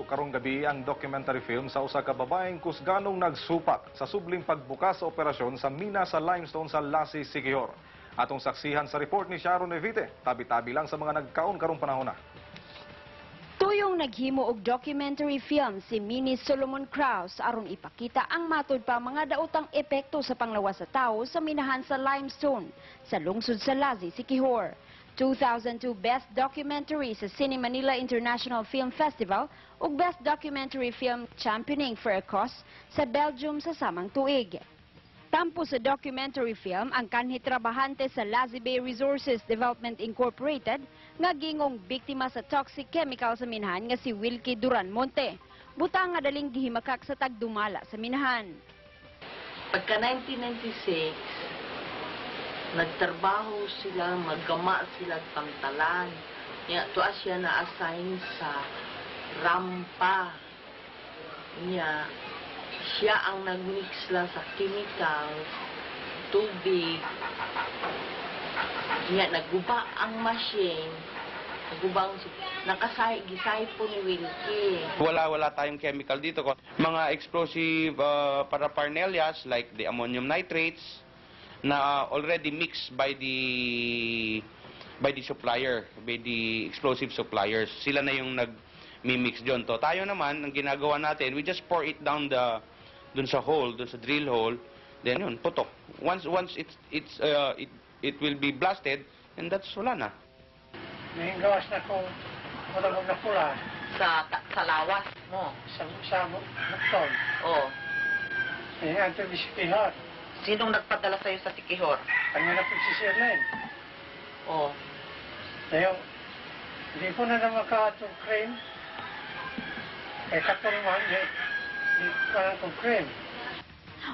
Karong gabi ang documentary film sa usa ka babaeng kusganong nagsupak sa subling pagbukas sa operasyon sa mina sa limestone sa Lassi, Siquijor. Atong saksihan sa report ni Sharon Evite, tabi-tabi lang sa mga nagkaon karong panahon na. Tuyong naghimo og documentary film si Mini Solomon Kraus aron ipakita ang matud pa mga daotang epekto sa panglawas sa tao sa minahan sa limestone sa lungsod sa Lassi, Siquijor. 2002 Best Documentary sa Cine Manila International Film Festival ug Best Documentary Film Championing for a Cause sa Belgium sa samang tuig. Tampo sa documentary film ang kanhi trabahante sa Lassi Bay Resources Development Incorporated nga gingong biktima sa toxic chemical sa minahan nga si Wilkie Duran Monte. Butang nga daling gihimakak sa tagdumala sa minahan. Pagka 1996, nagtrabaho sila, maggama sila pantalan. Tuwa siya na-assign sa rampa niya. Siya ang nag-mix lang sa chemicals, tubig. Niya, nagguba ang machine. Gisay po ni Wilkie. Wala tayong chemical dito. Mga explosive paraphernalias like the ammonium nitrates, na already mixed by the supplier, by the explosive suppliers. Sila na yung nag-mix doon. Tayo naman, ang ginagawa natin, we just pour it down dun sa hole, dun sa drill hole, then yun, putok. Once it will be blasted, and that's wala na. May gawas na kung matabog na pula. Sa lawas mo? Sa bukton. Oo. Eh, anto di Siquijor. Sinong nagpadala sa'yo sa Siquijor? Kanya na po si Sirlen. Oo. Ngayon, hindi ko na naman ka-atong crane. Eh, katulungan, hindi ko na itong crane.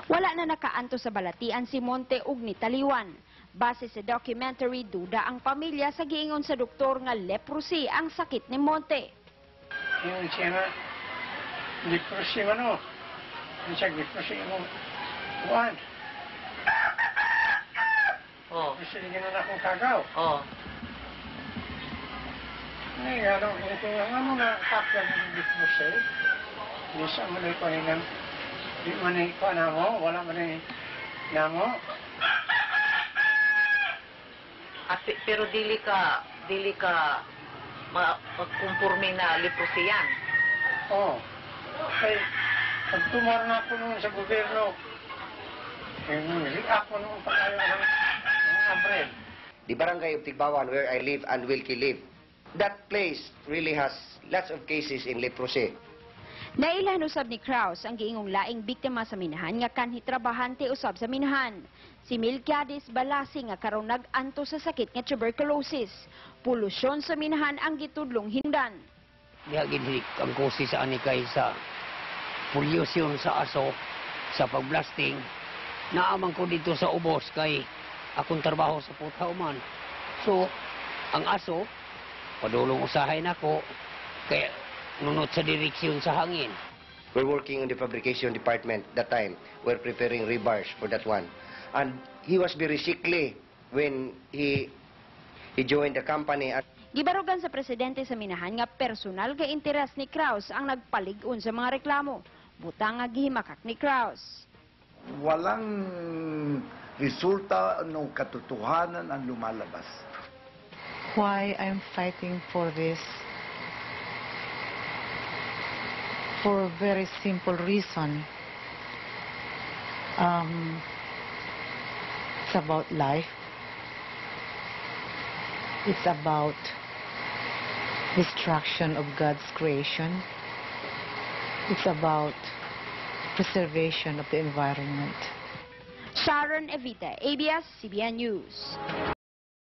Wala na nakaanto sa balatian si Monte ug ni Taliwan. Base sa documentary, duda ang pamilya sa giingon sa doktor nga leprosy ang sakit ni Monte. Yung siya nga, leprosy ano? Yung siya leprosy mo, buwan. Oo. Kasi hindi na akong kagaw. Oo. Ngayon, ano na kapya ng leprosy? Hindi siya mo na ikuha di mo na ikuha na mo, wala mo na mo. Pero dili ka magkumpurmi na leprosy yan. Oo. Ay, pagtumar na ako noon sa gobyerno, ako noon pa kayo ng Abril. The barangay of Tigbawan where I live and Wilkie live, that place really has lots of cases in leprosy. Nailan usab ni Kraus ang giingong laing biktima sa minahan nga kanhi trabahante usab sa minahan. Si Milquiades Balasi nga karon nag-anto sa sakit nga tuberculosis. Polusyon sa minahan ang gitudlong hindan. Diha gid ang kosi sa ani kay sa pollution sa aso, sa pagblasting. Naaman ko dito sa ubos kay akong trabaho sa Putauman. So, ang aso, padulong usahay nako kay nunot sa direksyon sa hangin. We're working in the fabrication department that time. We're preparing rebars for that one. And he was very sickly when he joined the company. Gibarugan sa presidente sa minahan nga personal nga interes ni Kraus ang nagpalig-on sa mga reklamo. Butang nga gihimakak ni Kraus. Walang resulta ng katotohanan ang lumalabas. Why I'm fighting for this? For a very simple reason. It's about life. It's about destruction of God's creation. It's about preservation of the environment. Sharon Evite, ABS-CBN News.